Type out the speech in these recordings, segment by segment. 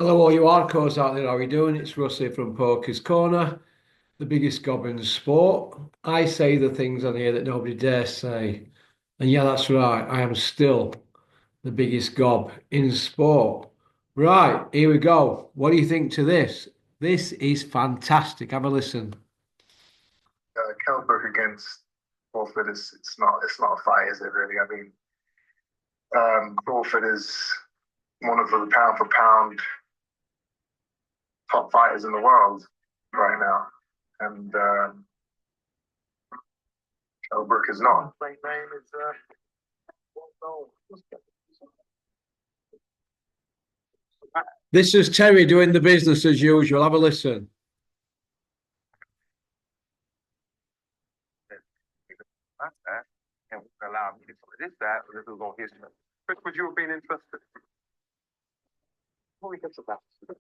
Hello, all you hardcores out there. How are you doing? It's Russ here from Poker's Corner, the biggest gob in sport. I say the things on here that nobody dares say. And yeah, that's right. I am still the biggest gob in sport. Right, here we go. What do you think to this? This is fantastic. Have a listen. Kelberg against Crawford is it's not a fight, is it really? I mean, Crawford is one of the pound for pound top fighters in the world right now, and Kelberg is not. His name is This is Terry doing the business as usual. Have a listen. That and allow me to this that this is on history. Chris, would you have been interested? Well, we get to that. And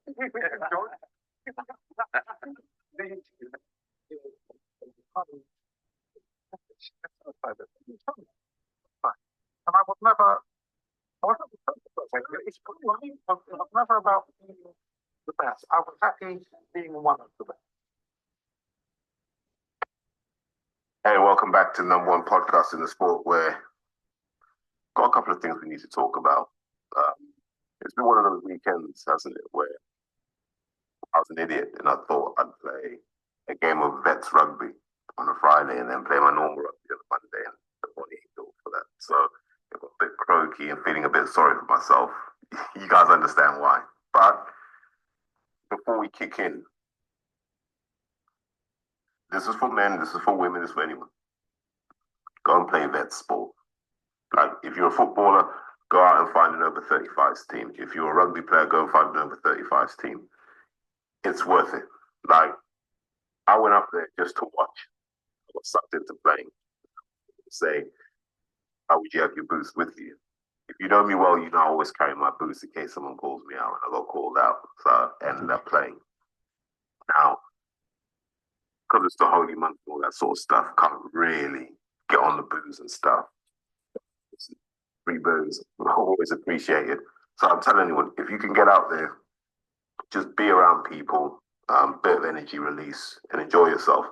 I was never about being the best. I was happy being one of the best. Hey, welcome back to the number one podcast in the sport where got a couple of things we need to talk about. It's been one of those weekends, hasn't it, where I was an idiot and I thought I'd play a game of vets rugby on a Friday and then play my normal rugby on a Monday and the money for that. So I got a bit croaky and feeling a bit sorry for myself. You guys understand why. But before we kick in, this is for men, this is for women, this is for anyone. Go and play vet sport. Like, if you're a footballer, go out and find an over 35s team. If you're a rugby player, go and find an over 35s team. It's worth it. Like, I went up there just to watch. I got sucked into playing. Say, how would you have your boots with you? If you know me well, you know I always carry my boots in case someone calls me out and I got called out. So I ended up playing. Now, because it's the holy month and all that sort of stuff, can't really get on the booze and stuff. Free booze, always appreciated. So I'm telling anyone, if you can get out there, just be around people, bit of energy release, and enjoy yourself.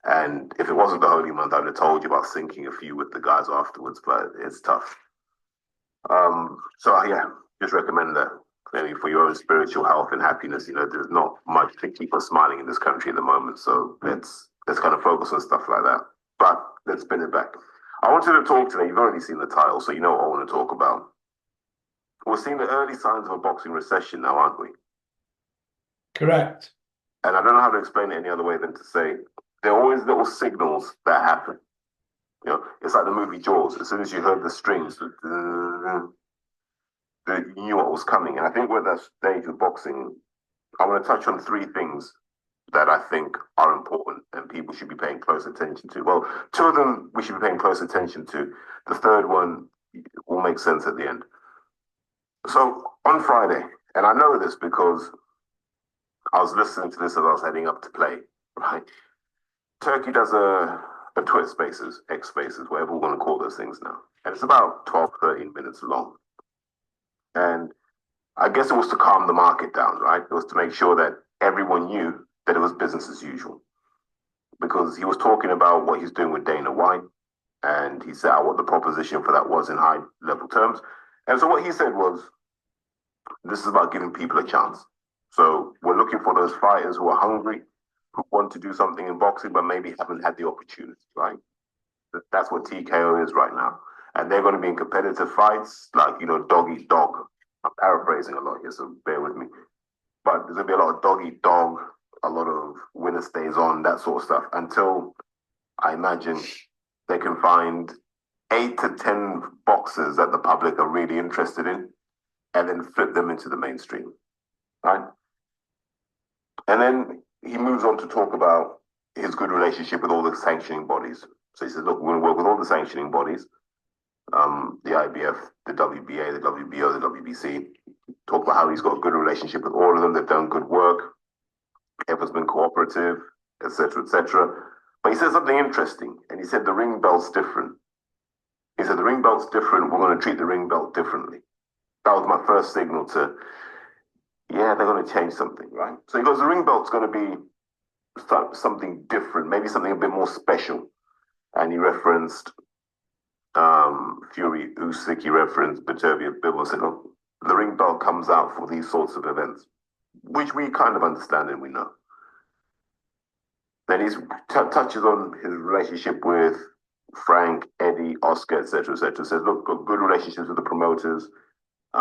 And if it wasn't the holy month, I would have told you about sinking a few with the guys afterwards, but it's tough. So yeah, just recommend that. Clearly, for your own spiritual health and happiness, you know, there's not much to keep us smiling in this country at the moment. So let's kind of focus on stuff like that. But let's spin it back. I wanted to talk today. You've already seen the title, so you know what I want to talk about. We're seeing the early signs of a boxing recession now, aren't we? Correct. And I don't know how to explain it any other way than to say there are always little signals that happen. You know, it's like the movie Jaws. As soon as you heard the strings, you knew what was coming. And I think we're at that stage of boxing. I want to touch on three things that I think are important and people should be paying close attention to. Well, two of them we should be paying close attention to. The third one will make sense at the end. So on Friday, and I know this because I was listening to this as I was heading up to play, right? Turkey does a Twitter Spaces, X Spaces, whatever we want to call those things now. And it's about 12, 13 minutes long. And I guess it was to calm the market down, right? It was to make sure that everyone knew that it was business as usual. Because he was talking about what he's doing with Dana White, and he set out what the proposition for that was in high level terms. And so what he said was, this is about giving people a chance. So we're looking for those fighters who are hungry, who want to do something in boxing, but maybe haven't had the opportunity, right? That's what TKO is right now. And they're going to be in competitive fights, like, you know, dog eat dog. I'm paraphrasing a lot here, so bear with me. But there's going to be a lot of dog eat dog, a lot of winner stays on, that sort of stuff, until I imagine they can find 8 to 10 boxers that the public are really interested in, and then flip them into the mainstream, right? And then he moves on to talk about his good relationship with all the sanctioning bodies. So he says, look, we're going to work with all the sanctioning bodies, the IBF, the WBA, the WBO, the WBC. Talk about how he's got a good relationship with all of them. They've done good work. Everyone's been cooperative, etc., etc. But he said something interesting, and he said the ring belt's different. He said the ring belt's different. We're going to treat the ring belt differently. That was my first signal to, yeah, they're going to change something, right? So he goes, the ring belt's going to be something different, maybe something a bit more special. And he referenced Fury, Usyk, he referenced Beterbiev, Bivol. Said, "Oh, the ring belt comes out for these sorts of events," which we kind of understand and we know. Then he touches on his relationship with Frank, Eddie, Oscar, etc., etc. Says, "Look, got good relationships with the promoters.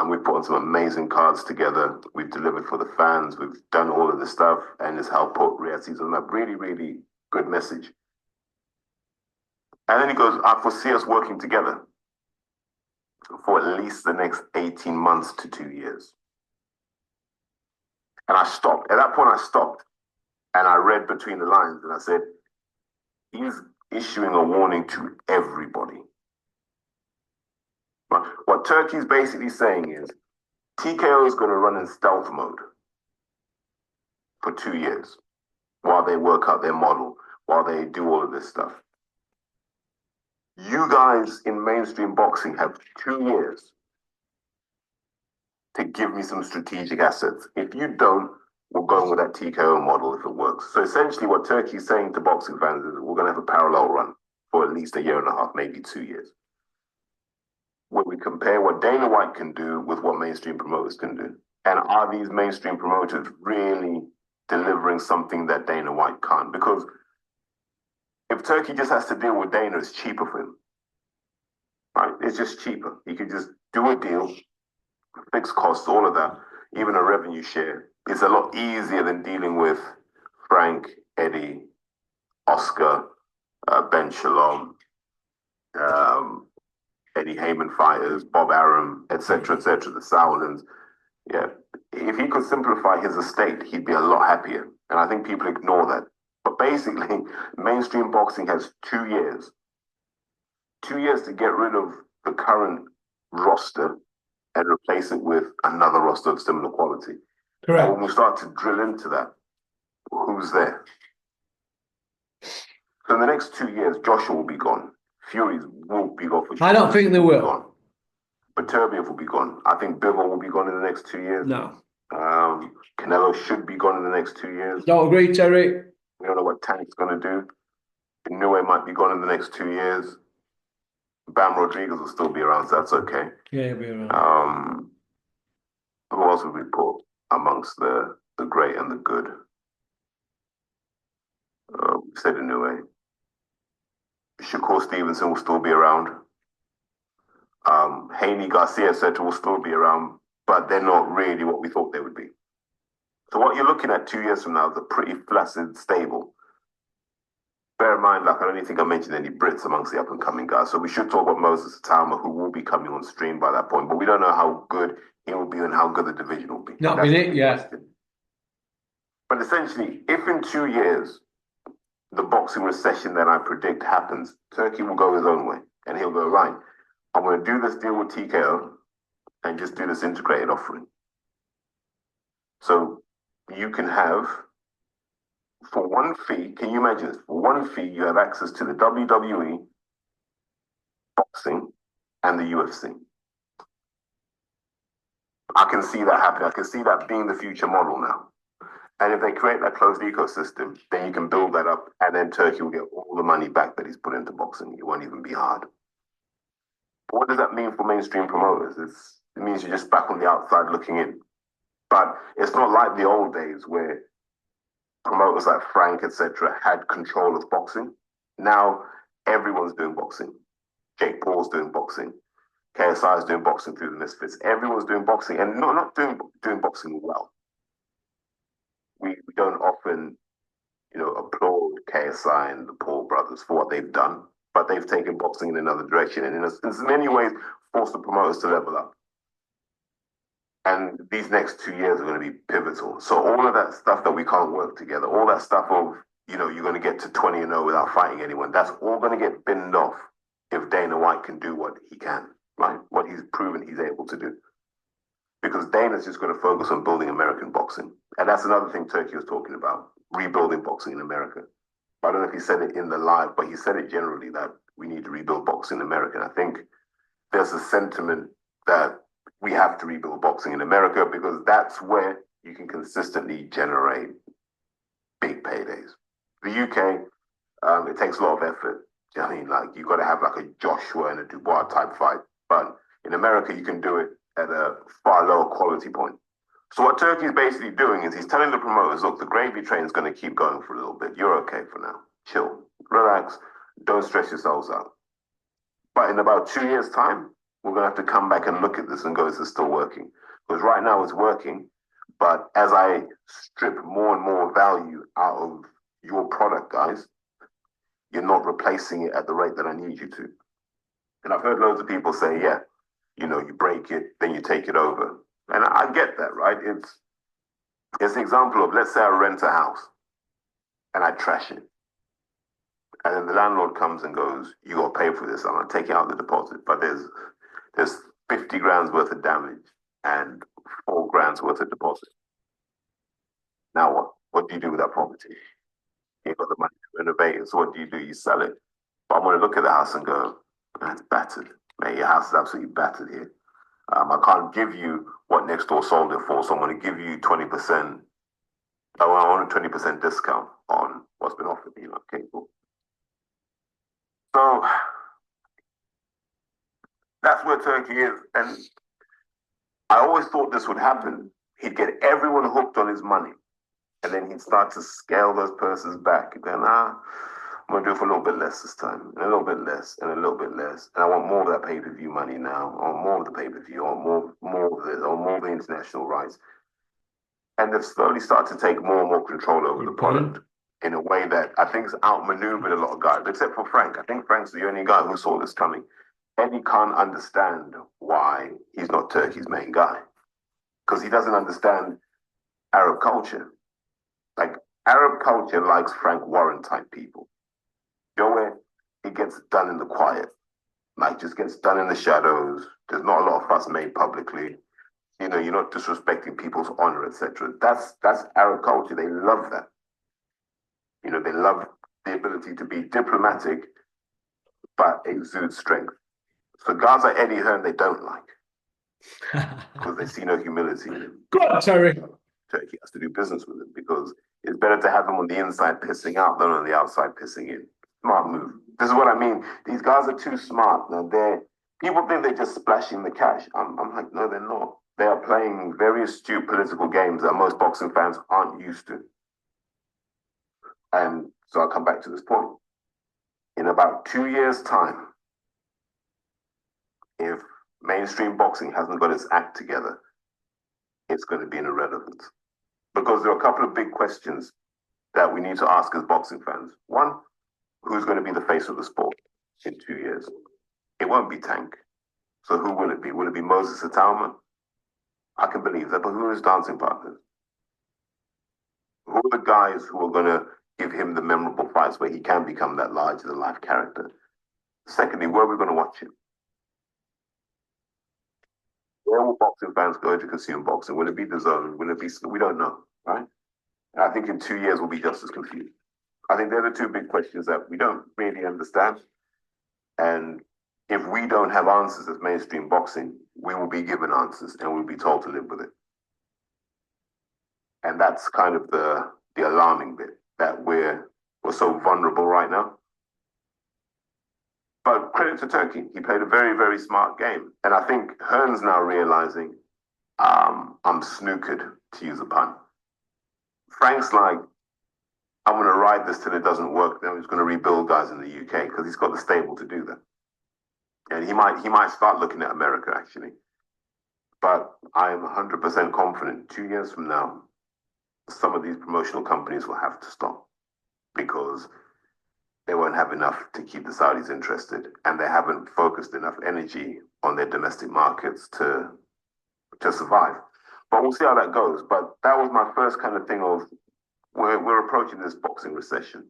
We've put on some amazing cards together. We've delivered for the fans. We've done all of this stuff, and it's helped put Riyadh season up. Really, really good message." And then he goes, "I foresee us working together for at least the next 18 months to 2 years." And I stopped. At that point, I stopped and I read between the lines and I said, he's issuing a warning to everybody. What Turkey's basically saying is TKO is going to run in stealth mode for 2 years while they work out their model, while they do all of this stuff. You guys in mainstream boxing have 2 years to give me some strategic assets. If you don't, we're going with that TKO model if it works. So essentially what Turkey's saying to boxing fans is we're going to have a parallel run for at least a year and a half, maybe 2 years, where we compare what Dana White can do with what mainstream promoters can do. And are these mainstream promoters really delivering something that Dana White can't? Because if Turkey just has to deal with Dana, it's cheaper for him. Right? It's just cheaper. He could just do a deal, fixed costs, all of that, even a revenue share. It's a lot easier than dealing with Frank, Eddie, Oscar, Ben Shalom, Eddie Heyman fighters, Bob Arum, etc., the Sauerlands. Yeah, if he could simplify his estate, he'd be a lot happier. And I think people ignore that. But basically, mainstream boxing has 2 years. 2 years to get rid of the current roster and replace it with another roster of similar quality. Correct. And when we start to drill into that, who's there? So in the next 2 years, Joshua will be gone. Furies will be gone for sure. I don't think they will. But Beterbiev will be gone. I think Bivol will be gone in the next 2 years. No. Canelo should be gone in the next 2 years. Don't agree, Terry. We don't know what Tank's going to do. Inoue might be gone in the next 2 years. Bam Rodriguez will still be around, so that's okay. Yeah, he'll be around. Who else would we put amongst the great and the good? We said Inoue. Shakur Stevenson will still be around. Haney, Garcia, etc. will still be around, but they're not really what we thought they would be. So what you're looking at 2 years from now is a pretty flaccid stable. Bear in mind, like, I don't think I mentioned any Brits amongst the up-and-coming guys, so we should talk about Moses Atama, who will be coming on stream by that point, but we don't know how good he will be and how good the division will be. Not been it yet. But essentially, if in 2 years, the boxing recession that I predict happens, Turkey will go his own way, and he'll go, right, I'm going to do this deal with TKO and just do this integrated offering. So you can have, for one fee, can you imagine this? For one fee, you have access to the WWE, boxing, and the UFC. I can see that happening. I can see that being the future model now. And if they create that closed ecosystem, then you can build that up, and then Turkey will get all the money back that he's put into boxing. It won't even be hard. What does that mean for mainstream promoters? It means you're just back on the outside looking in. But it's not like the old days where promoters like Frank, etc., had control of boxing. Now everyone's doing boxing. Jake Paul's doing boxing. KSI is doing boxing through the Misfits. Everyone's doing boxing, and not doing boxing well. We don't often, applaud KSI and the Paul brothers for what they've done, but they've taken boxing in another direction, and in many ways forced the promoters to level up. And these next 2 years are going to be pivotal. So all of that stuff that we can't work together, all that stuff of, you're going to get to 20-0 without fighting anyone, that's all going to get binned off if Dana White can do what he can, right? What he's proven he's able to do. Because Dana's just going to focus on building American boxing. And that's another thing Turkey was talking about, rebuilding boxing in America. I don't know if he said it in the live, but he said it generally that we need to rebuild boxing in America. And I think there's a sentiment that we have to rebuild boxing in America because that's where you can consistently generate big paydays. The UK, it takes a lot of effort. Do you know what I mean? Like, you got to have like a Joshua and a Dubois type fight. But in America, you can do it at a far lower quality point. So what Turkey is basically doing is he's telling the promoters, look, the gravy train is going to keep going for a little bit. You're okay for now. Chill, relax, don't stress yourselves out. But in about 2 years' time, we're going to have to come back and look at this and go, is this still working? Because right now it's working. But as I strip more and more value out of your product, guys, you're not replacing it at the rate that I need you to. And I've heard loads of people say, yeah, you know, you break it, then you take it over. And I get that, right? It's an example of, let's say I rent a house and I trash it. And then the landlord comes and goes, you got to pay for this. I'm going to take out the deposit. But there's 50 grand's worth of damage and 4 grand's worth of deposit. Now what? What do you do with that property? You've got the money to renovate it. So what do? You sell it. But I'm going to look at the house and go, it's battered. Mate, your house is absolutely battered here. I can't give you what next door sold it for, so I'm going to give you 20%. I want a 20% discount on what's been offered me. Okay, cool. So that's where Turkey is. And I always thought this would happen. He'd get everyone hooked on his money, and then he'd start to scale those purses back. He'd go, nah, I'm going to do it for a little bit less this time, and a little bit less, and a little bit less. And I want more of that pay-per-view money now. I want more of the pay-per-view. I want more of this. I want more of the international rights. And they've slowly started to take more and more control over the product in a way that I think has outmaneuvered a lot of guys, except for Frank. I think Frank's the only guy who saw this coming. Eddie can't understand why he's not Turkey's main guy, because he doesn't understand Arab culture. Like, Arab culture likes Frank Warren type people. You know, where it gets done in the quiet, like just gets done in the shadows. There's not a lot of fuss made publicly. You know, you're not disrespecting people's honor, etc. That's Arab culture. They love that. You know, they love the ability to be diplomatic, but exude strength. So guys like Eddie Hearn, they don't like, because they see no humility in him. Go on, Terry. Turkey has to do business with him, because it's better to have him on the inside pissing out than on the outside pissing in. Smart move. This is what I mean. These guys are too smart. Now, people think they're just splashing the cash. I'm like, no, they're not. They are playing very astute political games that most boxing fans aren't used to. And so I'll come back to this point. In about 2 years' time, if mainstream boxing hasn't got its act together, it's going to be an irrelevance. Because there are a couple of big questions that we need to ask as boxing fans. One, who's going to be the face of the sport in 2 years? It won't be Tank. So who will it be? Will it be Moses Atalma? I can believe that, but who are his dancing partners? Who are the guys who are going to give him the memorable fights where he can become that larger-than-life character? Secondly, where are we going to watch him? Where will boxing fans go to consume boxing? Will it be DAZN? Will it be... We don't know, right? And I think in 2 years we'll be just as confused. I think they're the two big questions that we don't really understand. And if we don't have answers as mainstream boxing, we will be given answers and we'll be told to live with it. And that's kind of the alarming bit, that we're so vulnerable right now. But credit to Turkey. He played a very, very smart game. And I think Hearn's now realizing, I'm snookered, to use a pun. Frank's like, I'm going to ride this till it doesn't work. Then he's going to rebuild guys in the UK, because he's got the stable to do that. And he might start looking at America, actually. But I am 100% confident 2 years from now, some of these promotional companies will have to stop, because they won't have enough to keep the Saudis interested, and they haven't focused enough energy on their domestic markets to survive. But we'll see how that goes. But that was my first kind of thing of, we're approaching this boxing recession.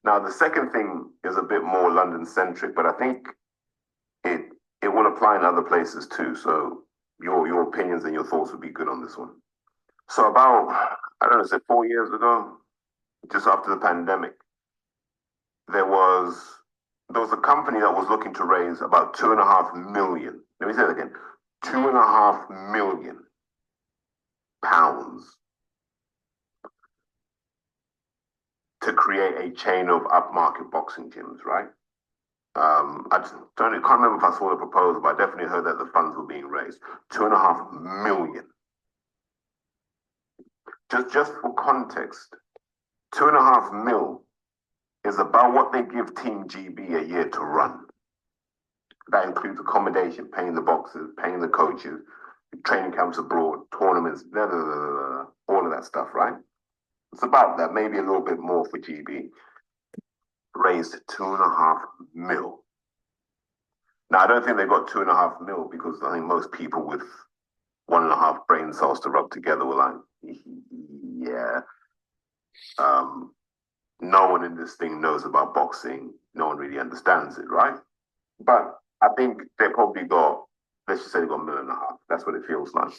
Now, the second thing is a bit more London-centric, but I think it will apply in other places too. So your opinions and your thoughts would be good on this one. So about, I don't know, say 4 years ago, just after the pandemic, there was a company that was looking to raise about 2.5 million. Let me say that again, 2.5 million pounds to create a chain of upmarket boxing gyms, right? I just can't remember if I saw the proposal, but I definitely heard that the funds were being raised. 2.5 million. Just for context, 2.5 mil is about what they give Team GB a year to run. That includes accommodation, paying the boxers, paying the coaches, training camps abroad, tournaments, blah, blah, blah, blah, all of that stuff, right? It's about that, maybe a little bit more for GB. Raised 2.5 mil. Now, I don't think they got 2.5 mil because I think most people with 1.5 brain cells to rub together were like, yeah. No one in this thing knows about boxing. No one really understands it, right? But I think they probably got, let's just say they got 1.5 million. That's what it feels like.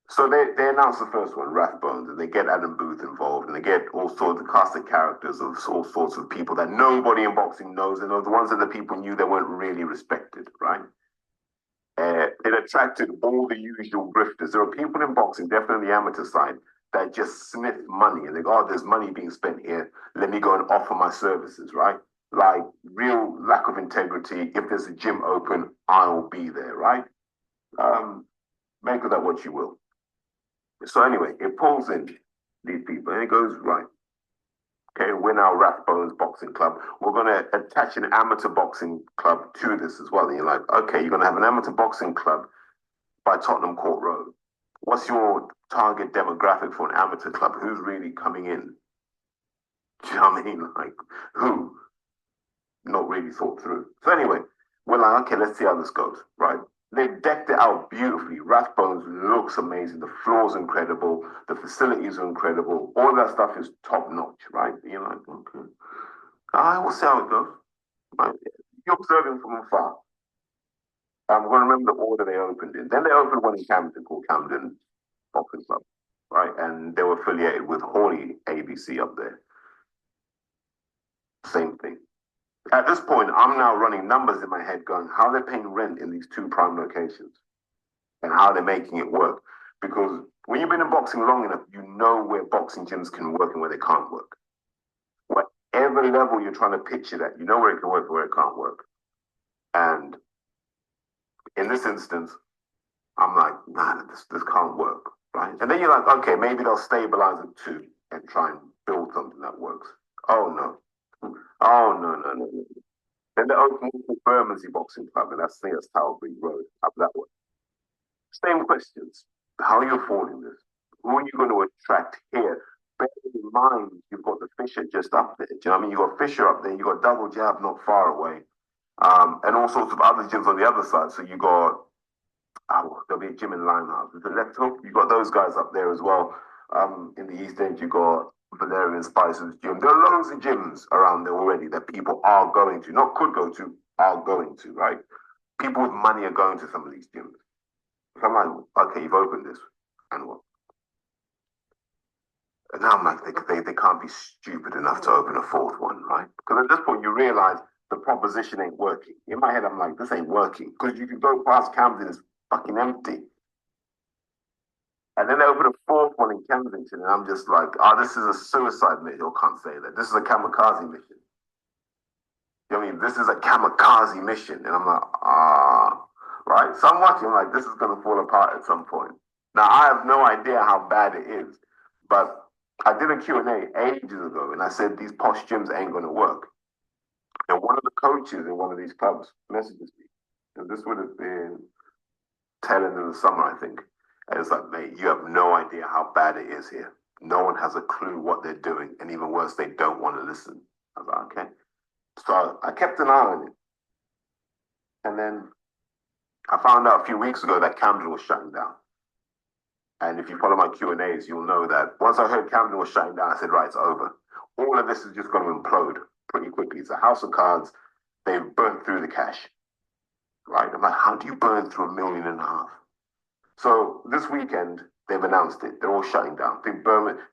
So they announced the first one, Rathbones, and they get Adam Booth involved, and they get all sorts of cast of characters of all sorts of people that nobody in boxing knows, and the ones that the people knew that weren't really respected, right? It attracted all the usual grifters. There are people in boxing, definitely the amateur side, that just sniff money, and they go, oh, there's money being spent here. Let me go and offer my services, right? Like real lack of integrity. If there's a gym open, I'll be there, right? Make of that what you will. So anyway, it pulls in these people and it goes, right, okay, we're now Rathbones Boxing Club. We're going to attach an amateur boxing club to this as well. And you're like, okay, you're going to have an amateur boxing club by Tottenham Court Road. What's your target demographic for an amateur club? Who's really coming in? Do you know what I mean? Like, who? Not really thought through. So anyway, we're like, okay, let's see how this goes, right? They've decked it out beautifully. Rathbones looks amazing. The floor's incredible. The facilities are incredible. All that stuff is top notch, right? You're like, okay. We'll see how it goes. Right? You're observing from afar. I'm going to remember the order they opened in. Then they opened one in Camden called Camden Boxing Club, right? And they were affiliated with Hawley ABC up there. Same thing. At this point, I'm now running numbers in my head going, how are they paying rent in these two prime locations? And how they're making it work? Because when you've been in boxing long enough, you know where boxing gyms can work and where they can't work. Whatever level you're trying to pitch it at, you know where it can work and where it can't work. And in this instance, I'm like, nah, this can't work, right? And then you're like, okay, maybe they'll stabilize it too and try and build something that works. Oh, no. Oh, no. Then they opened Bermondsey Boxing Club, and that's Tower Bridge Road, up that way. Same questions. How are you affording this? Who are you going to attract here? Bear in mind, you've got the Fisher just up there. Do you know what I mean? You've got Fisher up there, you've got Double Jab not far away, and all sorts of other gyms on the other side. So you got, there'll be a gym in Limehouse. With the left hook, you've got those guys up there as well. In the East End, you've got Valerian Spicer's gym. There are loads of gyms around there already that people are going to, not could go to, are going to, right? People with money are going to some of these gyms. So I'm like, okay, you've opened this, and what? And now I'm like, they can't be stupid enough to open a fourth one, right? Because at this point, you realize the proposition ain't working. In my head, I'm like, this ain't working. Because you can go past Camden, it's fucking empty. And then they open a fourth one in Kensington, and I'm just like, this is a suicide mission. I can't say that. This is a kamikaze mission. You know what I mean? This is a kamikaze mission. And I'm like, right? So I'm watching, I'm like, this is going to fall apart at some point. Now, I have no idea how bad it is, but I did a Q&A ages ago, and I said, these posh gyms ain't going to work. And one of the coaches in one of these clubs messages me, and this would have been tail end of the summer, I think. And it's like, mate, you have no idea how bad it is here. No one has a clue what they're doing, and even worse, they don't want to listen. I was like, okay. So I kept an eye on it. And then I found out a few weeks ago that Camden was shutting down. And if you follow my Q&As, you'll know that once I heard Camden was shutting down, I said, right, it's over. All of this is just going to implode pretty quickly. It's a house of cards. They've burnt through the cash. Right? I'm like, how do you burn through $1.5 million? So this weekend, they've announced it. They're all shutting down. I think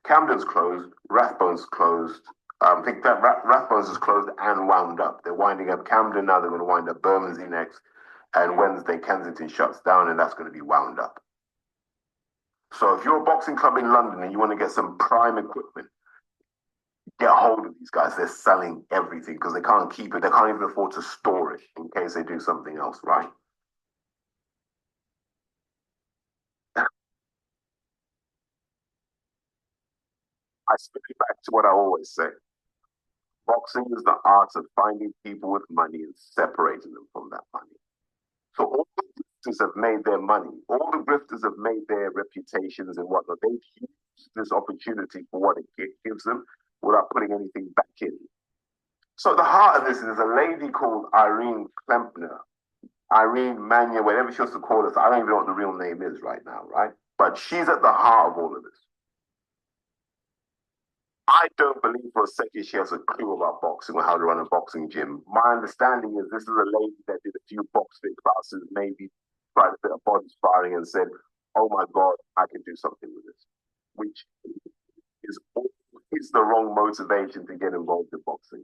Camden's closed, Rathbones closed. I think that Rathbones is closed and wound up. They're winding up Camden now. They're going to wind up Bermondsey next. And Wednesday, Kensington shuts down, and that's going to be wound up. So if you're a boxing club in London and you want to get some prime equipment, get a hold of these guys. They're selling everything because they can't keep it. They can't even afford to store it in case they do something else, right? I spit it back to what I always say. Boxing is the art of finding people with money and separating them from that money. So all the grifters have made their money. All the grifters have made their reputations and whatnot. They've used this opportunity for what it gives them without putting anything back in. So at the heart of this is a lady called Irene Klempner, Irene Mania, whatever she wants to call us. I don't even know what the real name is right now, right? But she's at the heart of all of this. I don't believe for a second she has a clue about boxing or how to run a boxing gym. My understanding is this is a lady that did a few box fit classes, maybe tried a bit of body sparring and said, oh my God, I can do something with this, which is always the wrong motivation to get involved in boxing.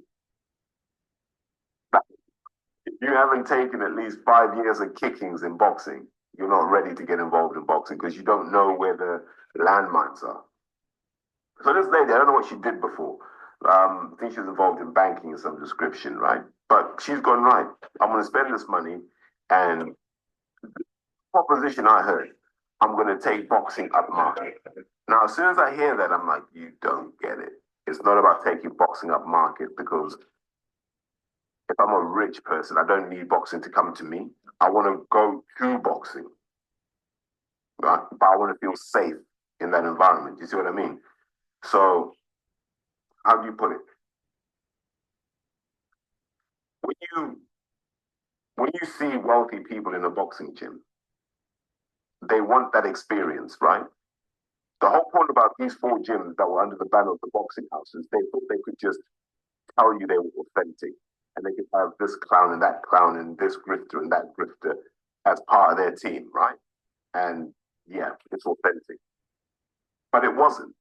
If you haven't taken at least 5 years of kickings in boxing, you're not ready to get involved in boxing because you don't know where the landmines are. So this lady, I don't know what she did before. I think she was involved in banking of some description, right? But she's gone, right, I'm going to spend this money, and the proposition I heard, I'm going to take boxing up market. Now, as soon as I hear that, I'm like, you don't get it. It's not about taking boxing up market, because if I'm a rich person, I don't need boxing to come to me. I want to go to boxing, right? But I want to feel safe in that environment. You see what I mean? So, how do you put it? When you when you see wealthy people in a boxing gym, they want that experience, right? The whole point about these four gyms that were under the banner of the boxing houses, they thought they could just tell you they were authentic, and they could have this clown and this grifter and that grifter as part of their team, right? And yeah, it's authentic. But it wasn't.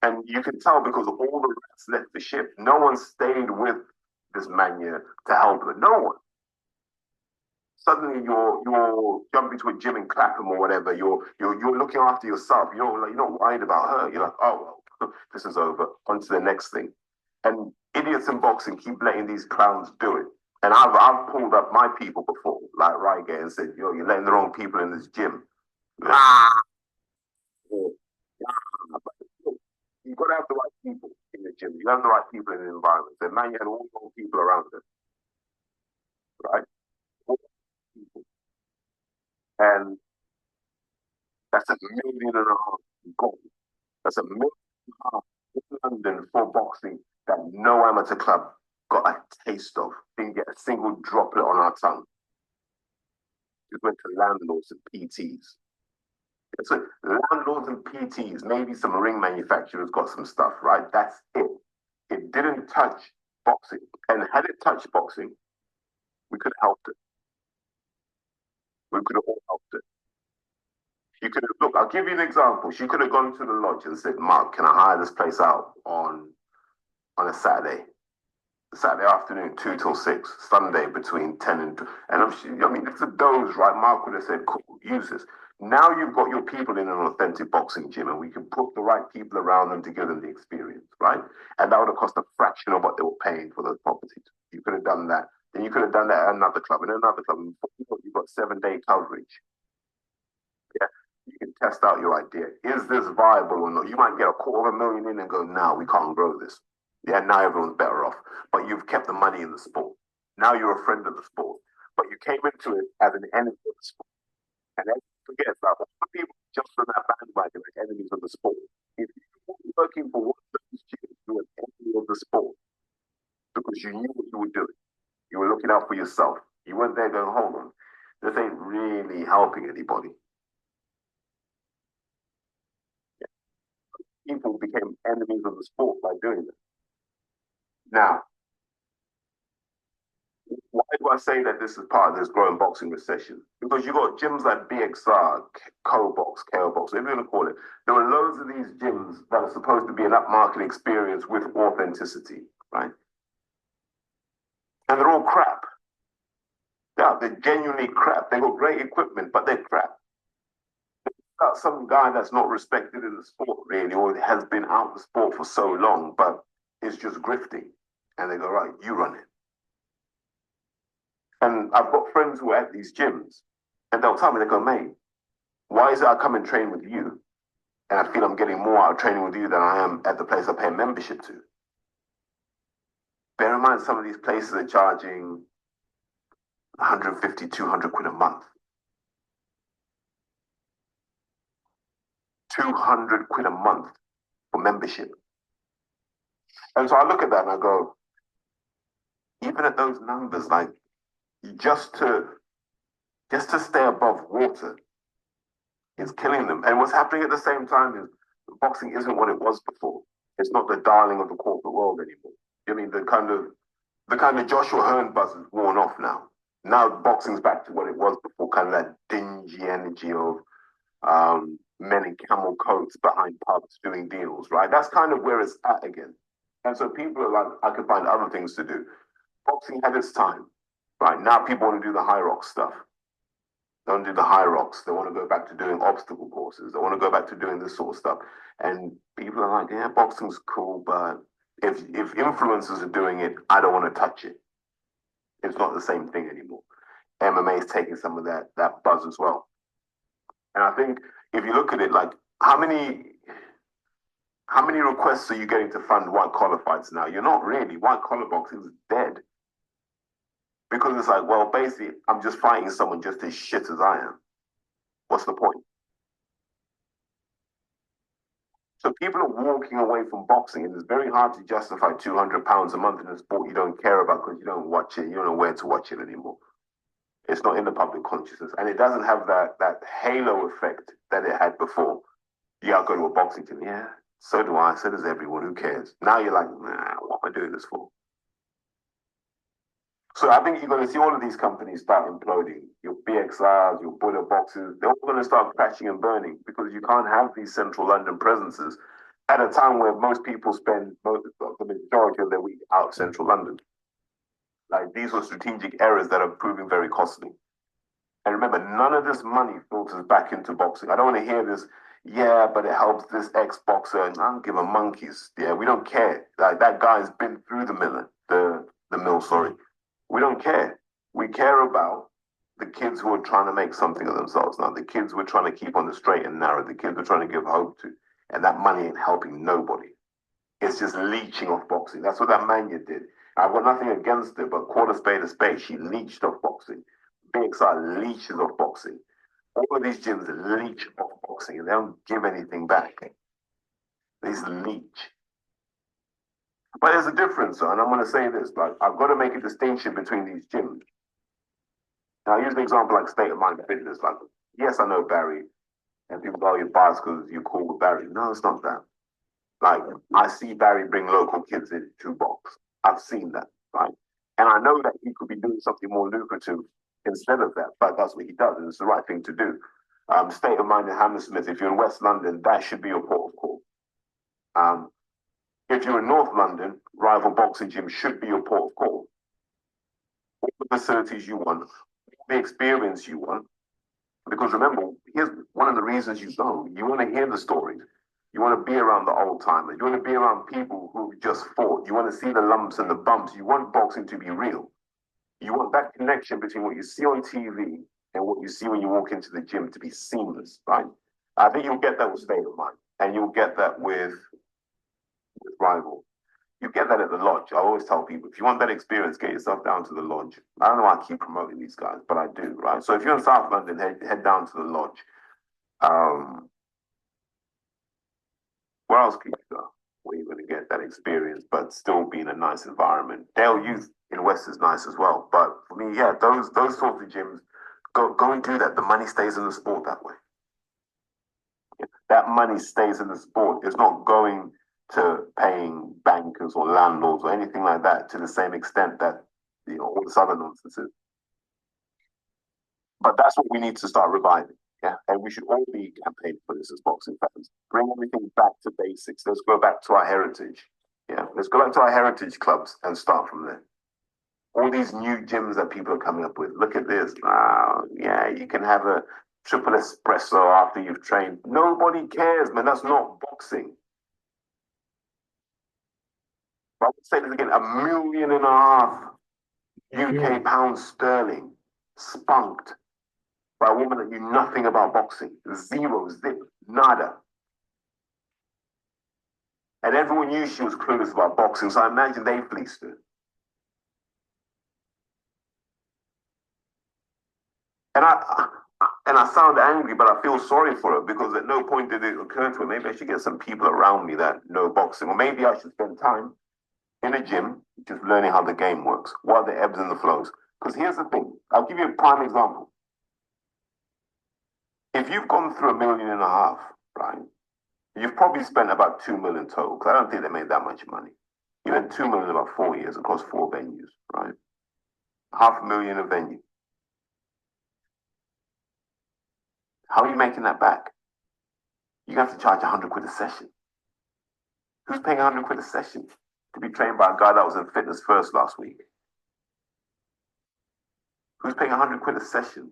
And you can tell because all the rats left the ship. No one stayed with this mania to help her. No one. Suddenly you're jumping to a gym in Clapham or whatever. You're looking after yourself. You're not worried about her. You're like, oh well, this is over. On to the next thing. And idiots in boxing keep letting these clowns do it. And I've pulled up my people before, like Rygate, and said, yo, you're letting the wrong people in this gym. Ah, you've got to have the right people in the gym. You have the right people in the environment. So man, you had all the wrong people around them, right? And that's $1.5 million goal. That's $1.5 million in London for boxing that no amateur club got a taste of. Didn't get a single droplet on our tongue. It went to landlords and PTs. So landlords and PTs, maybe some ring manufacturers got some stuff, right? That's it. It didn't touch boxing. And had it touched boxing, we could have helped it. We could have all helped it. You could have, look, I'll give you an example. She could have gone to the lodge and said, Mark, can I hire this place out on a Saturday afternoon, 2 till 6, Sunday between 10 and 2. And I mean, it's a doze, right? Mark would have said, cool, use this. Now you've got your people in an authentic boxing gym, and we can put the right people around them to give them the experience, right? And that would have cost a fraction of what they were paying for those properties. You could have done that. Then you could have done that at another club and another club. And you've got 7-day coverage. Yeah, you can test out your idea. Is this viable or not? You might get $250,000 in and go, no, we can't grow this. Yeah, now everyone's better off. But you've kept the money in the sport. Now you're a friend of the sport. But you came into it as an enemy of the sport. And everyone forgets that all the people just on that bandwagon like enemies of the sport. If you were working for one of those gyms, you were an enemy of the sport because you knew what you were doing. You were looking out for yourself. You weren't there going, hold on, this ain't really helping anybody. People became enemies of the sport by doing this. Now, why do I say that this is part of this growing boxing recession? Because you got gyms like BXR, Co-Box, KO-Box, whatever you want to call it. There are loads of these gyms that are supposed to be an upmarket experience with authenticity, right? And they're all crap. Yeah, they're genuinely crap. They've got great equipment, but they're crap. got some guy that's not respected in the sport really, or has been out of the sport for so long, but is just grifting, and they go, right, you run it. And I've got friends who are at these gyms, and they'll tell me, they go, mate, why is it I come and train with you, and I feel I'm getting more out of training with you than I am at the place I pay membership to? Bear in mind, some of these places are charging 150, 200 quid a month. 200 quid a month for membership. And so I look at that and I go, even at those numbers, like just to stay above water is killing them. And what's happening at the same time is boxing isn't what it was before. It's not the darling of the corporate world anymore. I mean, the kind of Joshua Hearn buzz is worn off now. Now boxing's back to what it was before, kind of that dingy energy of men in camel coats behind pubs doing deals, right? That's kind of where it's at again. And so people are like, I could find other things to do. Boxing had its time, right? Now people want to do the high rock stuff. They want to do the high rocks. They want to go back to doing obstacle courses. They want to go back to doing this sort of stuff. And people are like, yeah, boxing's cool, but if influencers are doing it, I don't want to touch it. It's not the same thing anymore. MMA is taking some of that buzz as well. And I think if you look at it, like how many requests are you getting to fund white collar fights now? You're not really. White collar boxing is dead. Because it's like, well, basically, I'm just fighting someone just as shit as I am. What's the point? So people are walking away from boxing, and it's very hard to justify £200 a month in a sport you don't care about because you don't watch it, you don't know where to watch it anymore. It's not in the public consciousness, and it doesn't have that halo effect that it had before. Yeah, I go to a boxing gym. Yeah, so do I. So does everyone. Who cares? Now you're like, nah, what am I doing this for? So I think you're going to see all of these companies start imploding. Your BXRs, your Buddha boxes, they're all going to start crashing and burning because you can't have these central London presences at a time where most people spend the majority of their week out of central London. Like these are strategic errors that are proving very costly. And remember, none of this money filters back into boxing. I don't want to hear this, yeah, but it helps this ex-boxer. And I don't give a monkeys. Yeah, we don't care. Like that guy's been through the mill, sorry. We don't care. We care about the kids who are trying to make something of themselves now, the kids we're trying to keep on the straight and narrow, the kids we're trying to give hope to. And that money ain't helping nobody. It's just leeching off boxing. That's what that Mania did. I've got nothing against it, but quarter spade a spade. She leeched off boxing. BXR leeches off boxing. All of these gyms leech off boxing and they don't give anything back. They just leech. But there's a difference, and I'm going to say this, like, I've got to make a distinction between these gyms. Now, I use an example like State of Mind Fitness. Like, yes, I know Barry, and people go, you're biased because you're cool with Barry. No, it's not that. Like, I see Barry bring local kids into box. I've seen that, right? And I know that he could be doing something more lucrative instead of that, but that's what he does, and it's the right thing to do. State of Mind in Hammersmith, if you're in West London, that should be your port of call. If you're in North London, Rival Boxing Gym should be your port of call. All the facilities you want, the experience you want. Because remember, here's one of the reasons you go. You want to hear the stories. You want to be around the old timers. You want to be around people who just fought. You want to see the lumps and the bumps. You want boxing to be real. You want that connection between what you see on TV and what you see when you walk into the gym to be seamless, right? I think you'll get that with State of Mind. And you'll get that with Rival. You get that at the lodge. I always tell people, if you want that experience, get yourself down to the lodge. I don't know why I keep promoting these guys, but I do, right? So if you're in South London, head down to the lodge. Where else can you go? Where you're going to get that experience, but still be in a nice environment. Dale Youth in West is nice as well. But for me, yeah, those sorts of gyms, go and do that. The money stays in the sport that way. That money stays in the sport. It's not going to paying bankers or landlords or anything like that to the same extent that all this other nonsense is. But that's what we need to start reviving. Yeah, and we should all be campaigning for this as boxing fans. Bring everything back to basics. Let's go back to our heritage. Yeah, let's go back to our heritage clubs and start from there. All these new gyms that people are coming up with. Look at this. Yeah, you can have a triple espresso after you've trained. Nobody cares, man. That's not boxing. But I would say this again, $1.5 million UK pounds sterling spunked by a woman that knew nothing about boxing. Zero, zip, nada. And everyone knew she was clueless about boxing, so I imagine they fleeced her. And I sound angry, but I feel sorry for her because at no point did it occur to her, maybe I should get some people around me that know boxing, or maybe I should spend time in a gym just learning how the game works. What are the ebbs and the flows? Because here's the thing, I'll give you a prime example. If you've gone through $1.5 million, right, you've probably spent about 2 million total, because I don't think they made that much money. You had 2 million in about 4 years across 4 venues, right? $500,000 a venue. How are you making that back? You have to charge 100 quid a session. Who's paying 100 quid a session to be trained by a guy that was in Fitness First last week? Who's paying 100 quid a session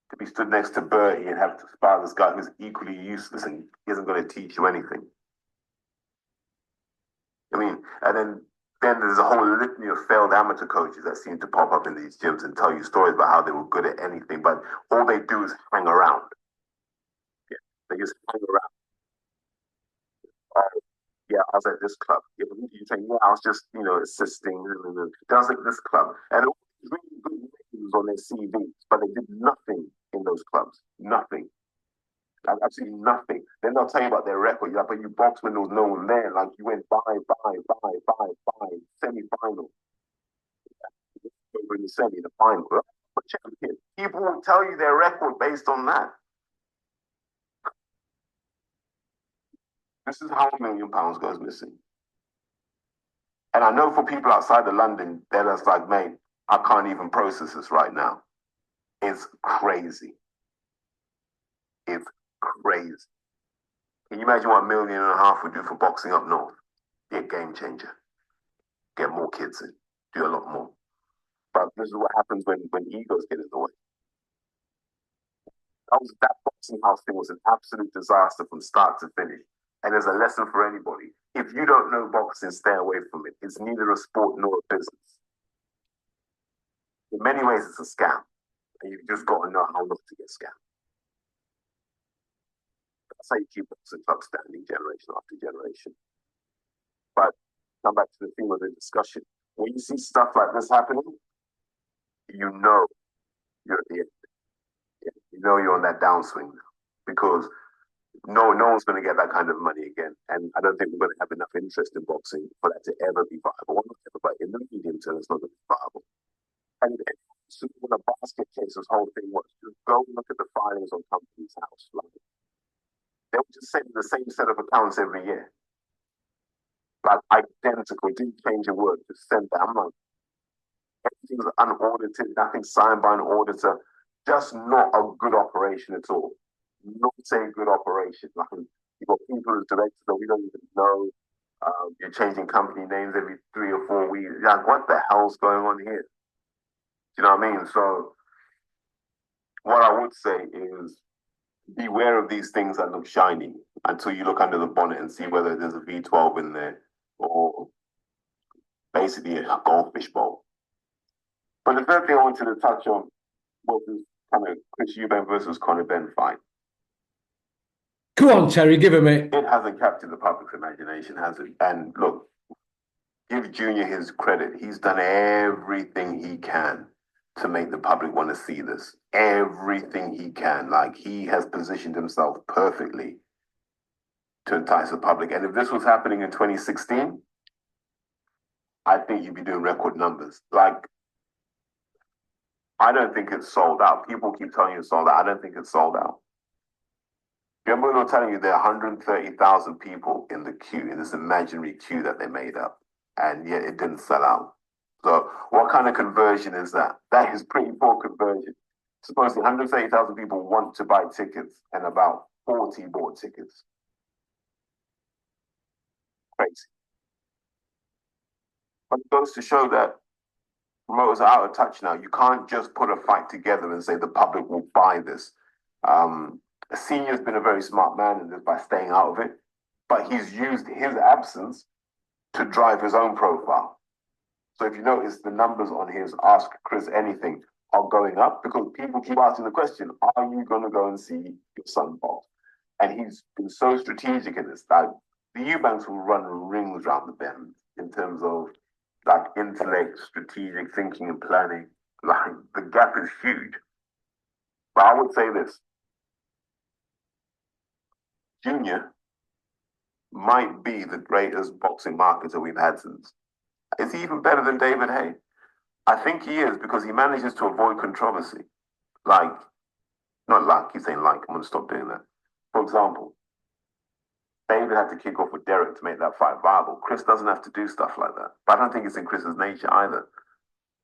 to be stood next to Bertie and have to spar this guy who's equally useless and isn't going to teach you anything? I mean, and then there's a whole litany of failed amateur coaches that seem to pop up in these gyms and tell you stories about how they were good at anything, but all they do is hang around. Yeah, they just hang around. Oh, yeah, I was at this club. Yeah, but you saying, yeah, I was just, assisting. Then I was at this club. And all these really good names on their CVs, but they did nothing in those clubs. Nothing. Like, absolutely nothing. Then they'll tell you about their record. You're like, but you boxed when there was no one there. Like, you went by, semi-final. Over in the semi, the final. But champion. People will tell you their record based on that. This is how £1 million goes missing. And I know for people outside of London, they're just like, mate, I can't even process this right now. It's crazy. It's crazy. Can you imagine what $1.5 million would do for boxing up north? Be a game changer. Get more kids in. Do a lot more. But this is what happens when egos get in the way. That boxing house thing was an absolute disaster from start to finish. And there's a lesson for anybody. If you don't know boxing, stay away from it. It's neither a sport nor a business. In many ways, it's a scam. And you've just got to know how not to get scammed. That's how you keep boxing clubs standing generation after generation. But come back to the theme of the discussion. When you see stuff like this happening, you know you're at the end. You know you're on that downswing now. Because no one's going to get that kind of money again. And I don't think we're going to have enough interest in boxing for that to ever be viable. Well, not ever, but in the medium term, it's not going to be viable. And so when a basket case, this whole thing was, just go and look at the filings on Companies House. Like, they were just sending the same set of accounts every year. Like identical, didn't change a word, just send that. I'm like, everything's unaudited, nothing signed by an auditor. Just not a good operation at all. Not a good operation. Like, you've got people as directors that we don't even know. You're changing company names every 3 or 4 weeks. Like, what the hell's going on here? Do you know what I mean? So, what I would say is beware of these things that look shiny until you look under the bonnet and see whether there's a V12 in there or basically a goldfish bowl. But the third thing I wanted to touch on was this kind of Chris Eubank versus Conor Benn fight. Come on, Terry, give him it. It hasn't captured the public's imagination, has it? And look, give Junior his credit. He's done everything he can to make the public want to see this. Everything he can. Like, he has positioned himself perfectly to entice the public. And if this was happening in 2016, I think you'd be doing record numbers. Like, I don't think it's sold out. People keep telling you it's sold out. I don't think it's sold out. Remember when I was telling you there are 130,000 people in the queue, in this imaginary queue that they made up, and yet it didn't sell out. So what kind of conversion is that? That is pretty poor conversion. Supposedly 130,000 people want to buy tickets, and about 40 bought tickets. Crazy. But it goes to show that promoters are out of touch now. You can't just put a fight together and say the public will buy this. Senior's been a very smart man in this by staying out of it, but he's used his absence to drive his own profile. So if you notice, the numbers on his Ask Chris Anything are going up because people keep asking the question, are you going to go and see your son box? And he's been so strategic in this that the Eubanks will run rings around the bend in terms of like intellect, strategic thinking and planning. Like the gap is huge. But I would say this, Junior might be the greatest boxing marketer we've had since. Is he even better than David Hay? I think he is because he manages to avoid controversy. Like, not like, he's saying like, I'm going to stop doing that. For example, David had to kick off with Derek to make that fight viable. Chris doesn't have to do stuff like that. But I don't think it's in Chris's nature either.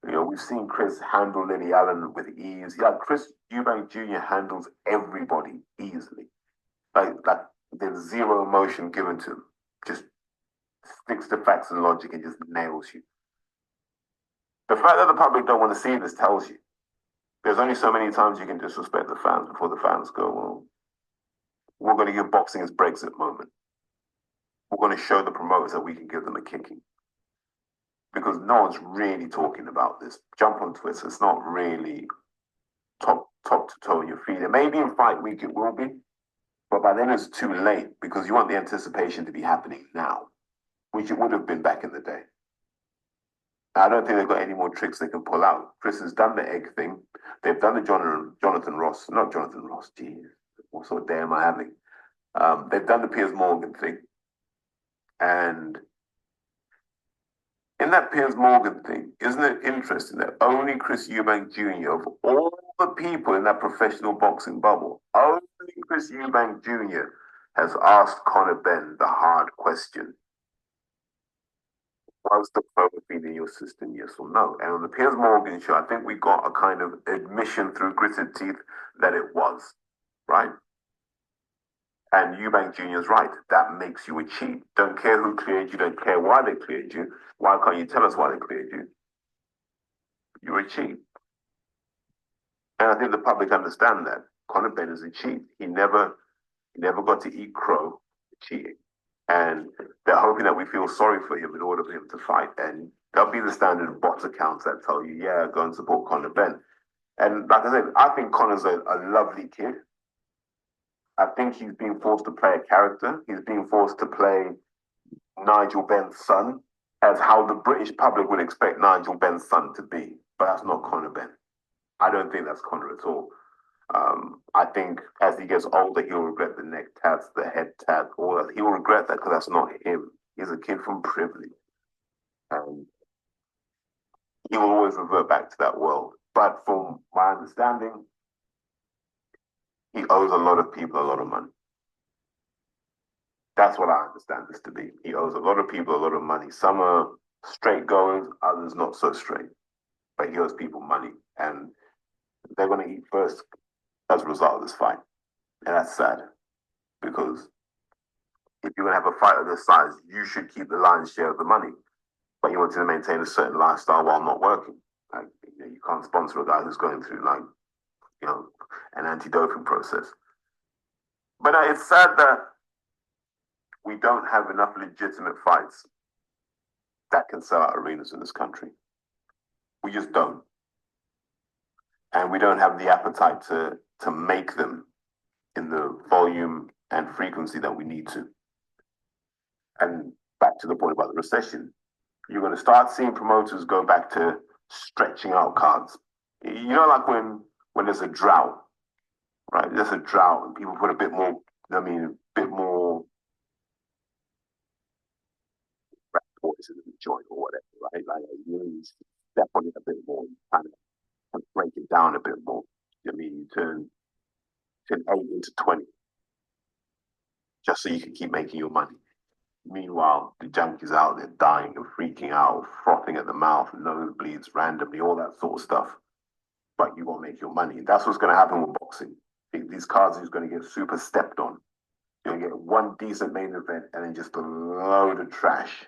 You know, we've seen Chris handle Lily Allen with ease. Yeah, Chris Eubank Jr. handles everybody easily. Like there's zero emotion given to him. Just sticks to facts and logic and just nails you. The fact that the public don't want to see this tells you there's only so many times you can disrespect the fans before the fans go, well, we're going to give boxing its Brexit moment. We're going to show the promoters that we can give them a kicking. Because no one's really talking about this. Jump on Twitter. It's not really top to toe in your feet. It may be in fight week, it will be. But by then it's too late because you want the anticipation to be happening now, which it would have been back in the day. I don't think they've got any more tricks they can pull out. Chris has done the egg thing. They've done the Jonathan Ross, not Jonathan Ross, geez, what sort of day am I having? They've done the Piers Morgan thing. And in that Piers Morgan thing, isn't it interesting that only Chris Eubank Jr., of all the people in that professional boxing bubble, only Chris Eubank Jr. has asked Conor Benn the hard question. Was the promotion in your system, yes or no? And on the Piers Morgan show, I think we got a kind of admission through gritted teeth that it was, right? And Eubank Jr. is right. That makes you a cheat. Don't care who cleared you, don't care why they cleared you. Why can't you tell us why they cleared you? You're a cheat. And I think the public understand that. Conor Benn is a cheat. He never got to eat crow cheating. And they're hoping that we feel sorry for him in order for him to fight. And there'll be the standard bot accounts that tell you, yeah, go and support Conor Benn. And like I said, I think Conor's a lovely kid. I think he's being forced to play a character. He's being forced to play Nigel Benn's son as how the British public would expect Nigel Benn's son to be. But that's not Conor Benn. I don't think that's Conor at all. I think as he gets older, he'll regret the neck tats, the head tat, all that. He will regret that because that's not him. He's a kid from privilege. And he will always revert back to that world. But from my understanding, he owes a lot of people a lot of money. That's what I understand this to be. He owes a lot of people a lot of money. Some are straight goers, others not so straight. But he owes people money. And they're going to eat first as a result of this fight. And that's sad. Because if you're going to have a fight of this size, you should keep the lion's share of the money. But you want to maintain a certain lifestyle while not working. Like, you can't sponsor a guy who's going through an anti-doping process. But it's sad that we don't have enough legitimate fights that can sell out arenas in this country. We just don't. And we don't have the appetite to make them in the volume and frequency that we need to. And back to the point about the recession, you're going to start seeing promoters go back to stretching out cards. Like when there's a drought, right? There's a drought and people put a bit more voices in the joint or whatever, right? Like you step on it a bit more, kind of break it down a bit more. You turn 8 into 20 just so you can keep making your money. Meanwhile, the junkies out there dying and freaking out, frothing at the mouth, nosebleeds randomly, all that sort of stuff. But you won't make your money. That's what's going to happen with boxing. These cards are going to get super stepped on. You're going to get one decent main event and then just a load of trash.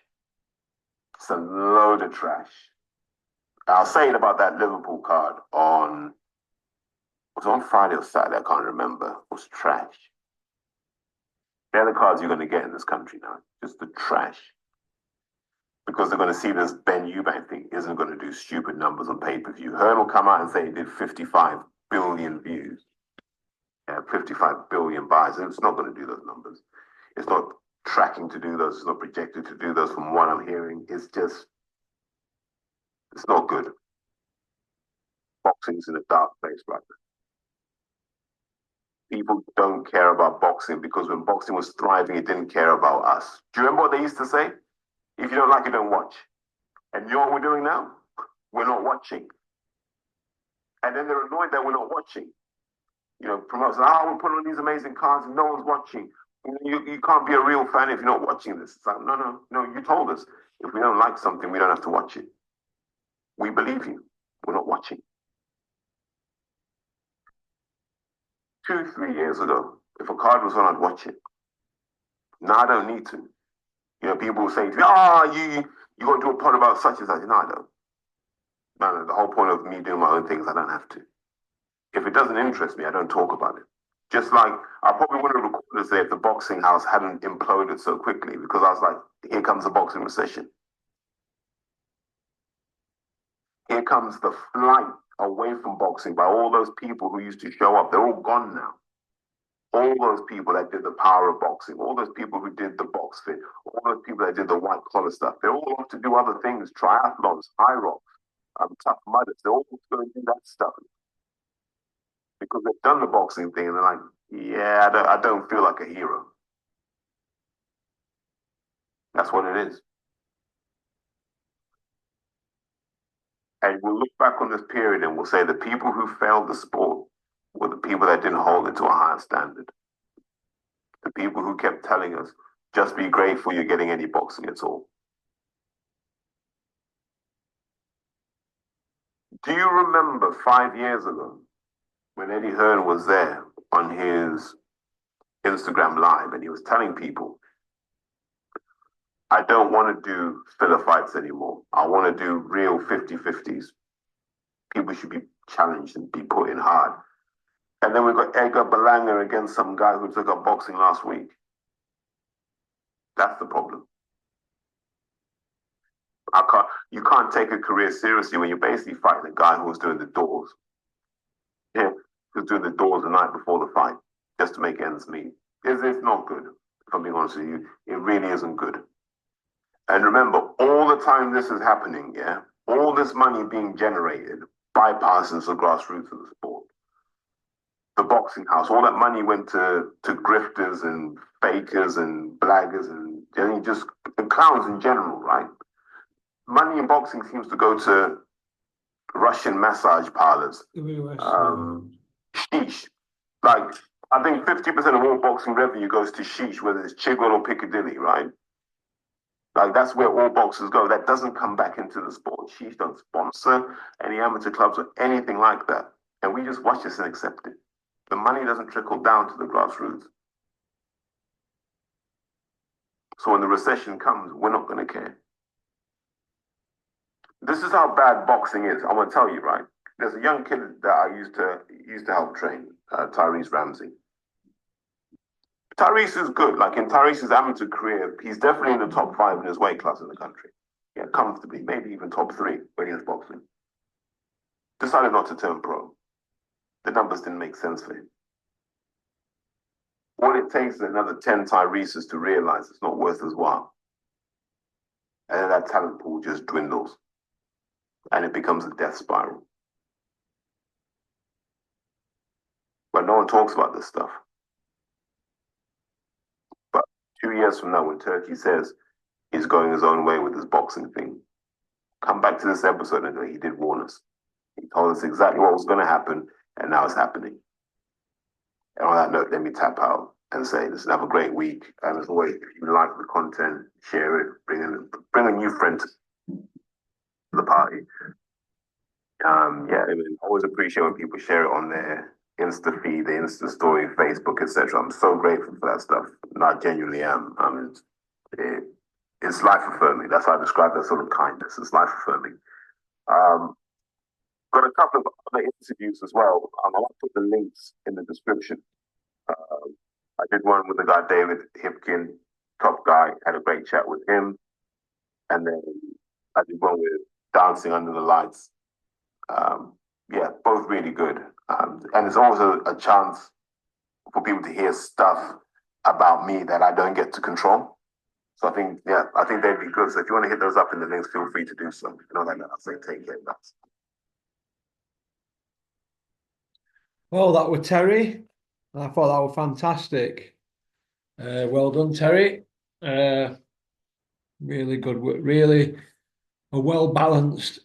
It's a load of trash. I'll say it about that Liverpool card on was on Friday or Saturday, I can't remember, was trash. They're the cards you're going to get in this country now, just the trash. Because they're going to see this Ben Eubank thing isn't going to do stupid numbers on pay-per-view. Hearn will come out and say he did 55 billion views. 55 billion buys. It's not going to do those numbers. It's not tracking to do those. It's not projected to do those from what I'm hearing. It's not good. Boxing's in a dark place right now. People don't care about boxing because when boxing was thriving, it didn't care about us. Do you remember what they used to say? If you don't like it, don't watch. And you know what we're doing now? We're not watching. And then they're annoyed that we're not watching. You know, promoters, we're putting on these amazing cards and no one's watching. You can't be a real fan if you're not watching this. It's like, no, you told us. If we don't like something, we don't have to watch it. We believe you. We're not watching. 2-3 years ago, if a card was on, I'd watch it. Now I don't need to. You know, people will say to me, you got to do a pod about such and such. No, I don't. No, the whole point of me doing my own things, I don't have to. If it doesn't interest me, I don't talk about it. Just like I probably wouldn't have recorded this if the boxing house hadn't imploded so quickly because I was like, here comes the boxing recession. Here comes the flight away from boxing by all those people who used to show up. They're all gone now. All those people that did the power of boxing, all those people who did the box fit, all those people that did the white collar stuff, they're all off to do other things, triathlons, high rocks, tough mudders. They're all going to do that stuff because they've done the boxing thing and they're like, yeah, I don't feel like a hero. That's what it is. And we'll look back on this period and we'll say the people who failed the sport were the people that didn't hold it to a higher standard. The people who kept telling us, just be grateful you're getting any boxing at all. Do you remember 5 years ago when Eddie Hearn was there on his Instagram Live and he was telling people, I don't want to do filler fights anymore. I want to do real 50-50s. People should be challenged and be put in hard. And then we've got Edgar Berlanga against some guy who took up boxing last week. That's the problem. You can't take a career seriously when you're basically fighting a guy who was doing the doors. Yeah, who's doing the doors the night before the fight just to make ends meet. It's not good, if I'm being honest with you. It really isn't good. And remember, all the time this is happening, yeah, all this money being generated bypasses the grassroots of the sport. The boxing house, all that money went to grifters and fakers and blaggers and just clowns in general, right? Money in boxing seems to go to Russian massage parlors. Sheesh. Like, I think 50% of all boxing revenue goes to sheesh, whether it's Chigwell or Piccadilly, right? Like, that's where all boxers go. That doesn't come back into the sport. Sheesh don't sponsor any amateur clubs or anything like that. And we just watch this and accept it. The money doesn't trickle down to the grassroots. So when the recession comes, we're not going to care. This is how bad boxing is. I'm going to tell you, right? There's a young kid that I used to help train, Tyrese Ramsey. Tyrese is good. Like in Tyrese's amateur career, he's definitely in the top 5 in his weight class in the country. Yeah, comfortably, maybe even top 3 when he was boxing. Decided not to turn pro. The numbers didn't make sense for him. All it takes is another 10 Tyreses to realize it's not worth his while. And then that talent pool just dwindles. And it becomes a death spiral. But no one talks about this stuff. But 2 years from now, when Turkey says he's going his own way with this boxing thing, come back to this episode and go, he did warn us. He told us exactly what was going to happen, and now it's happening. And on that note, let me tap out and say, listen, have a great week. And as always, if you like the content, share it, bring a new friend to the party. I mean, I always appreciate when people share it on their Insta feed, their Insta story, Facebook, etc. I'm so grateful for that stuff. And I genuinely am. I mean, it's life affirming. That's how I describe that sort of kindness. It's life affirming. got a couple of other interviews as well. I'll put the links in the description. I did one with the guy David Hipkin, top guy. Had a great chat with him, and then I did one with Dancing Under the Lights. Yeah, both really good. And it's also a chance for people to hear stuff about me that I don't get to control. So I think they'd be good. So if you want to hit those up in the links, feel free to do so. Like that, I say take care, guys. Well, that was Terry. I thought that was fantastic. Well done, Terry. Really good work. Really a well-balanced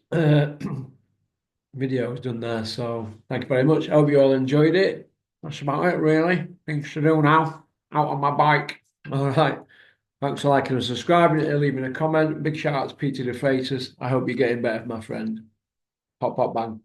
video was done there. So thank you very much. I hope you all enjoyed it. That's about it, really. Things to do now. Out on my bike. All right. Thanks for liking and subscribing and leaving a comment. Big shout out to Peter the Freitas. I hope you're getting better, my friend. Pop, pop, bang.